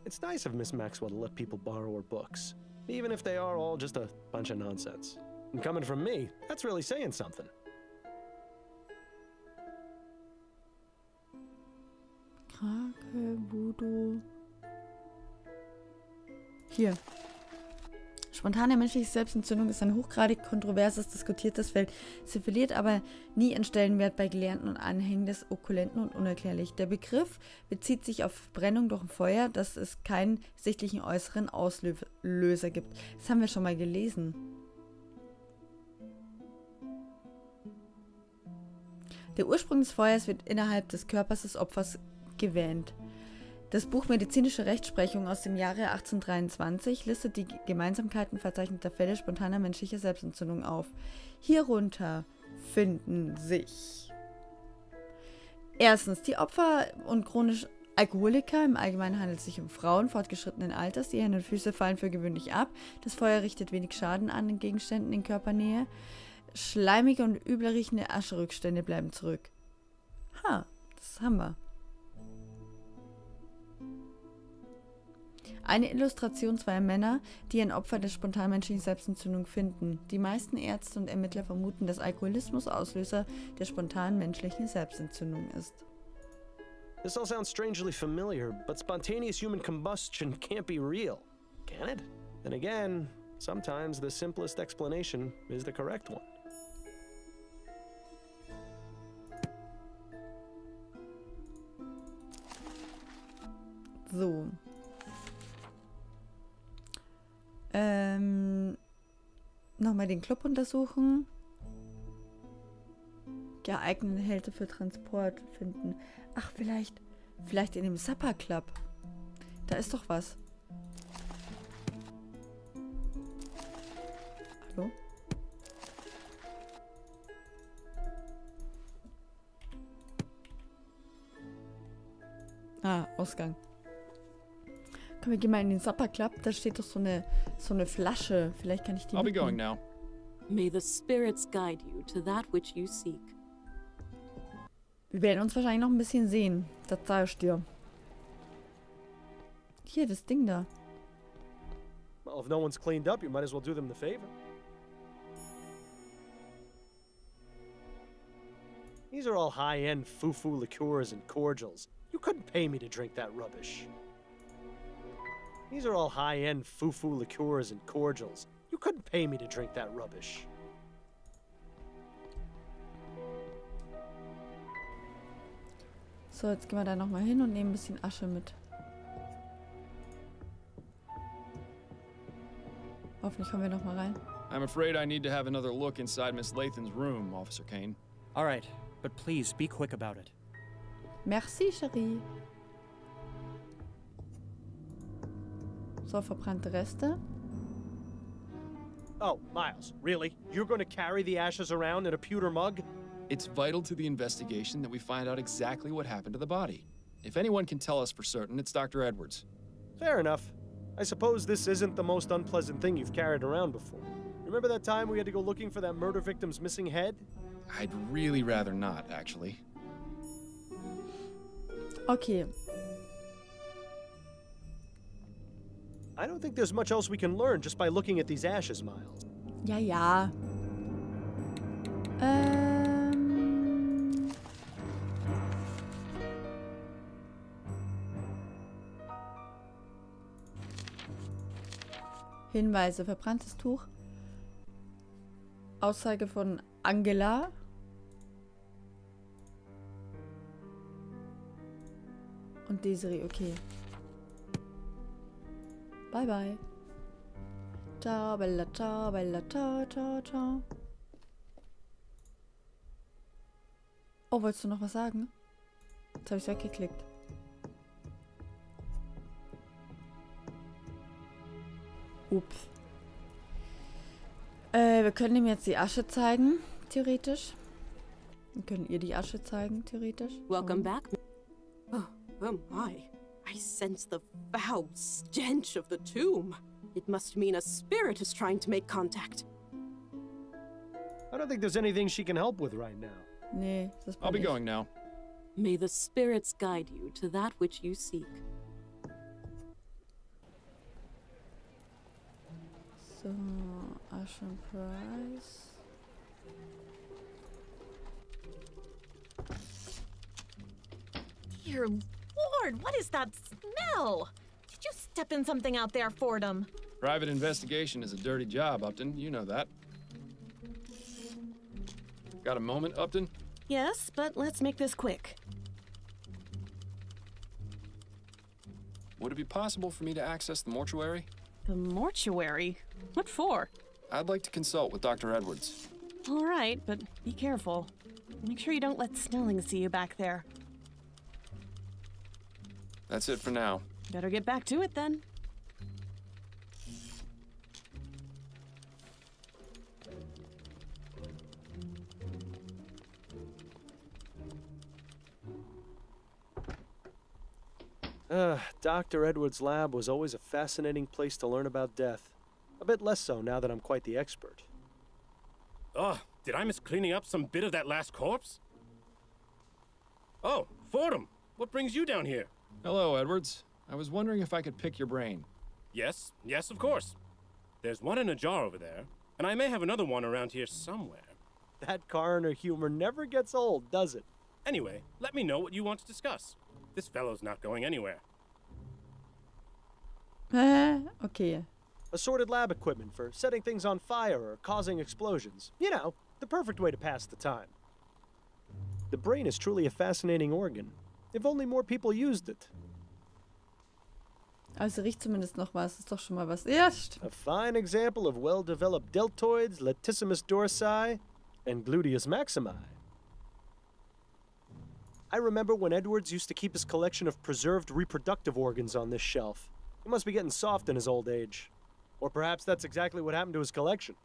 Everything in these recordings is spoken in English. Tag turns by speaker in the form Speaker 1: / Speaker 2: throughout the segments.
Speaker 1: It's nice of Miss Maxwell to let people borrow her books, even if they are all just a bunch of nonsense. And coming from me, that's really saying something.
Speaker 2: Krake, Voodoo. Hier. Spontane menschliche Selbstentzündung ist ein hochgradig kontroverses, diskutiertes Feld. Sie verliert aber nie an Stellenwert bei Gelehrten und Anhängern des Okkulenten und unerklärlich. Der Begriff bezieht sich auf Brennung durch ein Feuer, dass es keinen sichtlichen äußeren Auslöser gibt. Das haben wir schon mal gelesen. Der Ursprung des Feuers wird innerhalb des Körpers des Opfers gewähnt. Das Buch Medizinische Rechtsprechung aus dem Jahre 1823 listet die Gemeinsamkeiten verzeichneter Fälle spontaner menschlicher Selbstentzündung auf. Hierunter finden sich erstens die Opfer und chronisch Alkoholiker. Im Allgemeinen handelt es sich um Frauen fortgeschrittenen Alters. Die Hände und Füße fallen für gewöhnlich ab. Das Feuer richtet wenig Schaden an den Gegenständen in Körpernähe. Schleimige und übel riechende Ascherückstände bleiben zurück. Das haben wir. Eine Illustration zweier Männer, die ein Opfer der spontanmenschlichen Selbstentzündung finden. Die meisten Ärzte und Ermittler vermuten, dass Alkoholismus Auslöser der spontanen menschlichen Selbstentzündung ist.
Speaker 1: This all sounds strangely familiar, but spontaneous human combustion can't be real, can it? Then again, sometimes the simplest explanation is the correct one.
Speaker 2: So. Nochmal den Club untersuchen. Geeignete Hälte für Transport finden. Ach, vielleicht in dem Supper Club. Da ist doch was. Hallo? Ausgang. Komm, wir gehen mal in den Supper Club. Da steht doch so eine Flasche. Vielleicht kann ich die
Speaker 3: I'll be
Speaker 2: mitnehmen.
Speaker 3: going now.
Speaker 4: May the spirits guide you to that which you seek.
Speaker 2: Wir werden uns wahrscheinlich noch ein bisschen sehen. Das sage ich dir. Hier, das Ding da.
Speaker 1: Well, if no one's cleaned up, you might as well do them the favor. These are all high-end foo-foo liqueurs and cordials. You couldn't pay me to drink that rubbish. These are all high-end foo-foo liqueurs and cordials. You couldn't pay me to drink that rubbish.
Speaker 2: So, jetzt gehen wir da nochmal hin und nehmen ein bisschen Asche mit. Hoffentlich kommen wir nochmal rein.
Speaker 3: I'm afraid I need to have another look inside Miss Lathan's room, Officer Kane.
Speaker 5: All right, but please be quick about it.
Speaker 2: Merci, Cherie. So, verbrannte Reste.
Speaker 1: Oh, Miles, really? You're going to carry the ashes around in a pewter mug?
Speaker 3: It's vital to the investigation that we find out exactly what happened to the body. If anyone can tell us for certain, it's Dr. Edwards.
Speaker 1: Fair enough. I suppose this isn't the most unpleasant thing you've carried around before. Remember that time we had to go looking for that murder victim's missing head?
Speaker 3: I'd really rather not, actually.
Speaker 2: Okay.
Speaker 1: I don't think there's much else we can learn just by looking at these ashes, Miles.
Speaker 2: Ja, ja. Hinweise. Verbranntes Tuch. Aussage von Angela. Und Desiree, okay. Bye, bye. Ciao, bella, ciao, bella, ciao, ciao, ciao. Oh, wolltest du noch was sagen? Jetzt habe ich weggeklickt. Ups. Wir können ihm jetzt die Asche zeigen, theoretisch. Wir können ihr die Asche zeigen, theoretisch.
Speaker 4: Welcome back. Oh my. I sense the foul stench of the tomb. It must mean a spirit is trying to make contact.
Speaker 1: I don't think there's anything she can help with right now.
Speaker 2: Nee, das
Speaker 3: I'll be going now.
Speaker 4: May the spirits guide you to that which you seek.
Speaker 2: So, Ashen Price.
Speaker 6: Dear Lord, what is that smell? Did you step in something out there, Fordham?
Speaker 3: Private investigation is a dirty job, Upton. You know that. Got a moment, Upton?
Speaker 6: Yes, but let's make this quick.
Speaker 3: Would it be possible for me to access the mortuary?
Speaker 6: The mortuary? What for?
Speaker 3: I'd like to consult with Dr. Edwards.
Speaker 6: All right, but be careful. Make sure you don't let Snelling see you back there.
Speaker 3: That's it for now.
Speaker 6: Better get back to it then.
Speaker 1: Dr. Edwards' lab was always a fascinating place to learn about death. A bit less so now that I'm quite the expert.
Speaker 7: Oh, did I miss cleaning up some bit of that last corpse? Oh, Fordham, what brings you down here?
Speaker 3: Hello, Edwards. I was wondering if I could pick your brain.
Speaker 7: Yes, of course. There's one in a jar over there, and I may have another one around here somewhere.
Speaker 1: That coroner humor never gets old, does it?
Speaker 7: Anyway, let me know what you want to discuss. This fellow's not going anywhere.
Speaker 2: Okay.
Speaker 1: Assorted lab equipment for setting things on fire or causing explosions. You know, the perfect way to pass the time. The brain is truly a fascinating organ. If only more people used it.
Speaker 2: Also riecht zumindest noch was. Ist doch schon mal was. Ja, stimmt.
Speaker 1: A fine example of well-developed deltoids, latissimus dorsi, and gluteus maximi. I remember when Edwards used to keep his collection of preserved reproductive organs on this shelf. He must be getting soft in his old age. Or perhaps that's exactly what happened to his collection.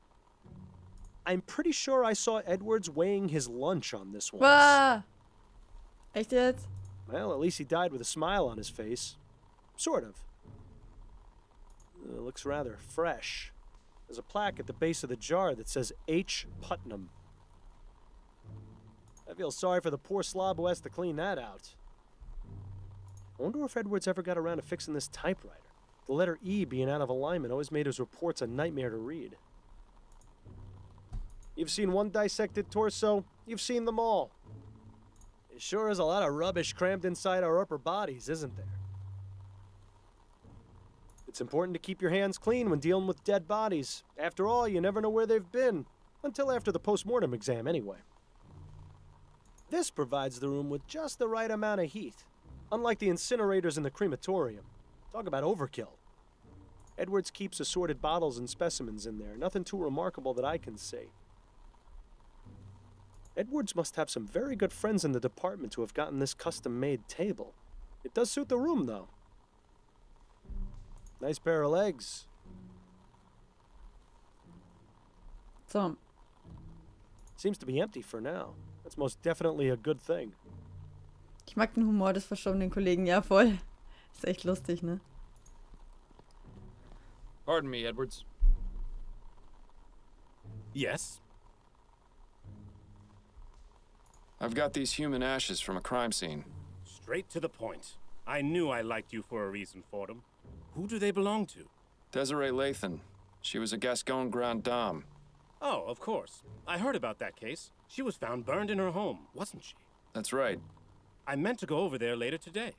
Speaker 1: I'm pretty sure I saw Edwards weighing his lunch on this once.
Speaker 2: Wow. Echt jetzt?
Speaker 1: Well, at least he died with a smile on his face. Sort of. It looks rather fresh. There's a plaque at the base of the jar that says H. Putnam. I feel sorry for the poor slob who has to clean that out. I wonder if Edwards ever got around to fixing this typewriter. The letter E being out of alignment always made his reports a nightmare to read. You've seen one dissected torso, you've seen them all. It sure is a lot of rubbish crammed inside our upper bodies, isn't there? It's important to keep your hands clean when dealing with dead bodies. After all, you never know where they've been. Until after the post-mortem exam, anyway. This provides the room with just the right amount of heat. Unlike the incinerators in the crematorium. Talk about overkill. Edwards keeps assorted bottles and specimens in there. Nothing too remarkable that I can see. Edwards must have some very good friends in the department who have gotten this custom-made table. It does suit the room, though. Nice pair of legs.
Speaker 2: So.
Speaker 1: Seems to be empty for now. That's most definitely a good thing.
Speaker 2: Ich mag den Humor des verschobenen Kollegen, ja voll. Ist echt lustig, ne?
Speaker 3: Pardon me, Edwards.
Speaker 7: Yes?
Speaker 3: I've got these human ashes from a crime scene.
Speaker 7: Straight to the point. I knew I liked you for a reason, Fordham. Who do they belong to?
Speaker 3: Desiree Lathan. She was a Gascon Grande Dame.
Speaker 7: Oh, of course. I heard about that case. She was found burned in her home, wasn't she?
Speaker 3: That's right.
Speaker 7: I meant to go over there later today.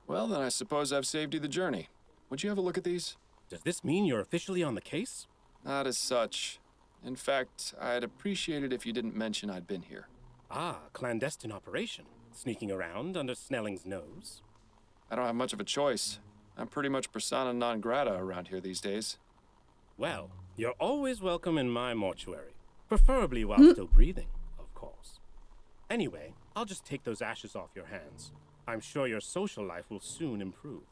Speaker 3: Well, then I suppose I've saved you the journey. Would you have a look at these?
Speaker 7: Does this mean you're officially on the case?
Speaker 3: Not as such. In fact, I'd appreciate it if you didn't mention I'd been here.
Speaker 7: Ah, clandestine operation. Sneaking around under Snelling's nose.
Speaker 3: I don't have much of a choice. I'm pretty much persona non grata around here these days.
Speaker 7: Well, you're always welcome in my mortuary. Preferably while still breathing, of course. Anyway, I'll just take those ashes off your hands. I'm sure your social life will soon improve.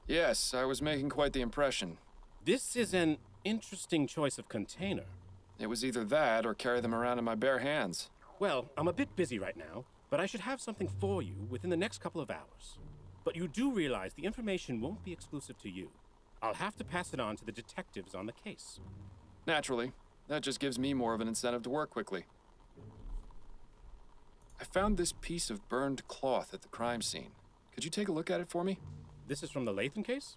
Speaker 3: Yes, I was making quite the impression.
Speaker 7: This is an interesting choice of container.
Speaker 3: It was either that or carry them around in my bare hands.
Speaker 7: Well, I'm a bit busy right now, but I should have something for you within the next couple of hours. But you do realize the information won't be exclusive to you. I'll have to pass it on to the detectives on the case.
Speaker 3: Naturally. That just gives me more of an incentive to work quickly. I found this piece of burned cloth at the crime scene. Could you take a look at it for me?
Speaker 7: This is from the Latham case?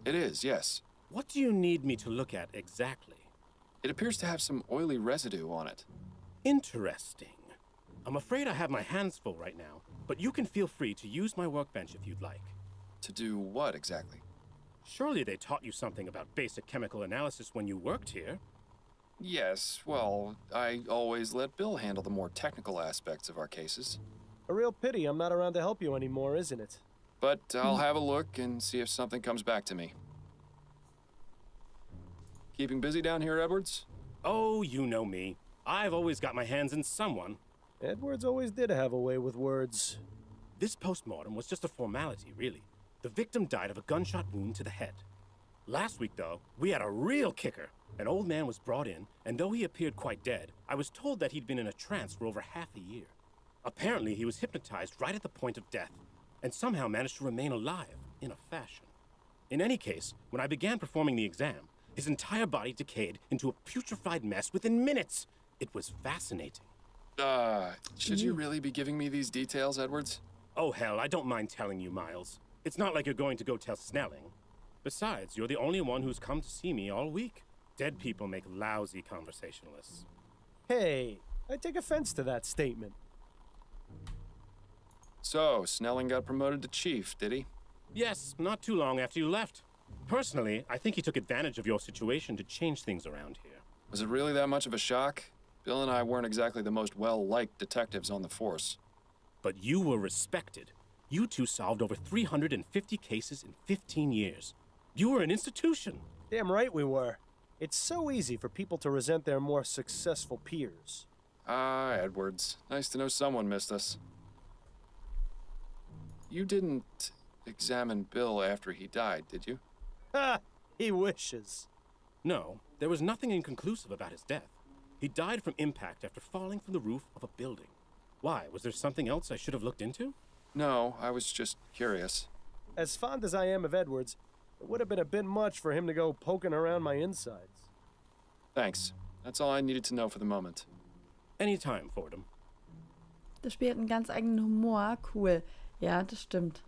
Speaker 3: It is, yes.
Speaker 7: What do you need me to look at exactly?
Speaker 3: It appears to have some oily residue on it.
Speaker 7: Interesting. I'm afraid I have my hands full right now, but you can feel free to use my workbench if you'd like.
Speaker 3: To do what exactly?
Speaker 7: Surely they taught you something about basic chemical analysis when you worked here.
Speaker 3: Yes, well, I always let Bill handle the more technical aspects of our cases.
Speaker 1: A real pity I'm not around to help you anymore, isn't it?
Speaker 3: But I'll have a look and see if something comes back to me. Keeping busy down here, Edwards?
Speaker 7: Oh, you know me. I've always got my hands in someone.
Speaker 1: Edwards always did have a way with words.
Speaker 7: This postmortem was just a formality, really. The victim died of a gunshot wound to the head. Last week, though, we had a real kicker. An old man was brought in, and though he appeared quite dead, I was told that he'd been in a trance for over half a year. Apparently, he was hypnotized right at the point of death, and somehow managed to remain alive, in a fashion. In any case, when I began performing the exam, his entire body decayed into a putrefied mess within minutes. It was fascinating.
Speaker 3: Should you really be giving me these details, Edwards?
Speaker 7: Oh, hell, I don't mind telling you, Miles. It's not like you're going to go tell Snelling. Besides, you're the only one who's come to see me all week. Dead people make lousy conversationalists.
Speaker 1: Hey, I take offense to that statement.
Speaker 3: So, Snelling got promoted to chief, did he?
Speaker 7: Yes, not too long after you left. Personally, I think he took advantage of your situation to change things around here.
Speaker 3: Was it really that much of a shock? Bill and I weren't exactly the most well-liked detectives on the force.
Speaker 7: But you were respected. You two solved over 350 cases in 15 years. You were an institution.
Speaker 1: Damn right we were. It's so easy for people to resent their more successful peers.
Speaker 3: Ah, Edwards. Nice to know someone missed us. You didn't examine Bill after he died, did you?
Speaker 1: Ha! He wishes.
Speaker 7: No, there was nothing inconclusive about his death. He died from impact after falling from the roof of a building. Why? Was there something else I should have looked into?
Speaker 3: No, I was just curious.
Speaker 1: As fond as I am of Edwards, it would have been a bit much for him to go poking around my insides.
Speaker 3: Thanks. That's all I needed to know for the moment.
Speaker 7: Anytime, Fordham.
Speaker 2: Das Spiel hat einen ganz eigenen Humor. Cool. Ja, das stimmt.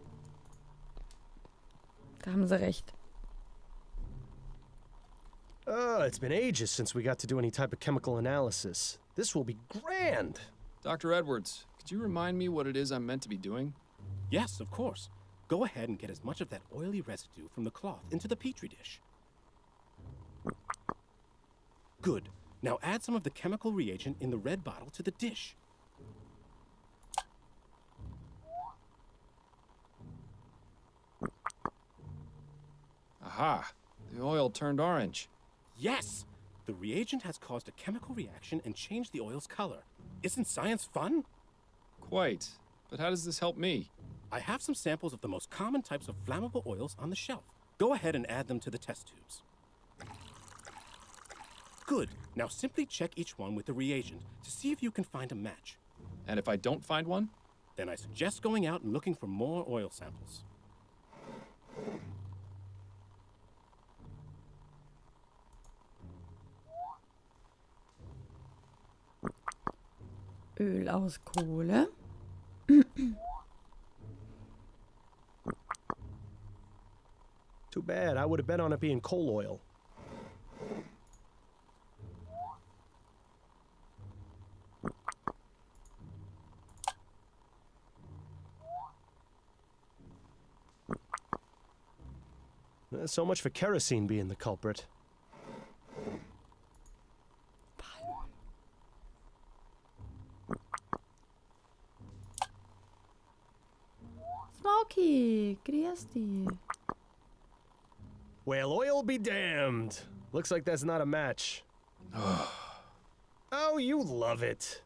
Speaker 2: Da haben sie recht.
Speaker 1: It's been ages since we got to do any type of chemical analysis. This will be grand.
Speaker 3: Dr. Edwards, could you remind me what it is I'm meant to be doing?
Speaker 7: Yes, of course. Go ahead and get as much of that oily residue from the cloth into the petri dish. Good. Now add some of the chemical reagent in the red bottle to the dish.
Speaker 3: Aha! The oil turned orange.
Speaker 7: Yes! The reagent has caused a chemical reaction and changed the oil's color. Isn't science fun?
Speaker 3: Quite. But how does this help me?
Speaker 7: I have some samples of the most common types of flammable oils on the shelf. Go ahead and add them to the test tubes. Good. Now simply check each one with the reagent to see if you can find a match.
Speaker 3: And if I don't find one?
Speaker 7: Then I suggest going out and looking for more oil samples.
Speaker 2: Öl aus Kohle.
Speaker 1: Too bad. I would have bet on it being coal oil. So much for kerosene being the culprit.
Speaker 2: Smokey, grüß dich.
Speaker 1: Well, oil be damned. Looks like that's not a match. Oh, you love it.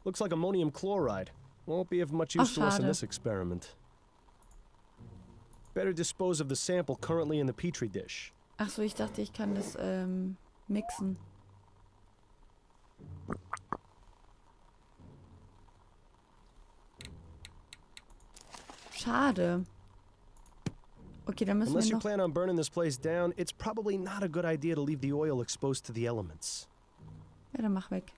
Speaker 1: Looks like ammonium chloride. Won't be of much use to us in
Speaker 2: schade.
Speaker 1: this experiment. Better dispose of the sample currently in the petri dish.
Speaker 2: Ach so, ich dachte, ich kann das mixen. Schade. Okay, dann müssen
Speaker 1: Unless
Speaker 2: wir
Speaker 1: you
Speaker 2: noch...
Speaker 1: plan on burning this place down, it's probably not a good idea to leave the oil exposed to the elements.
Speaker 2: Ja, dann mach weg.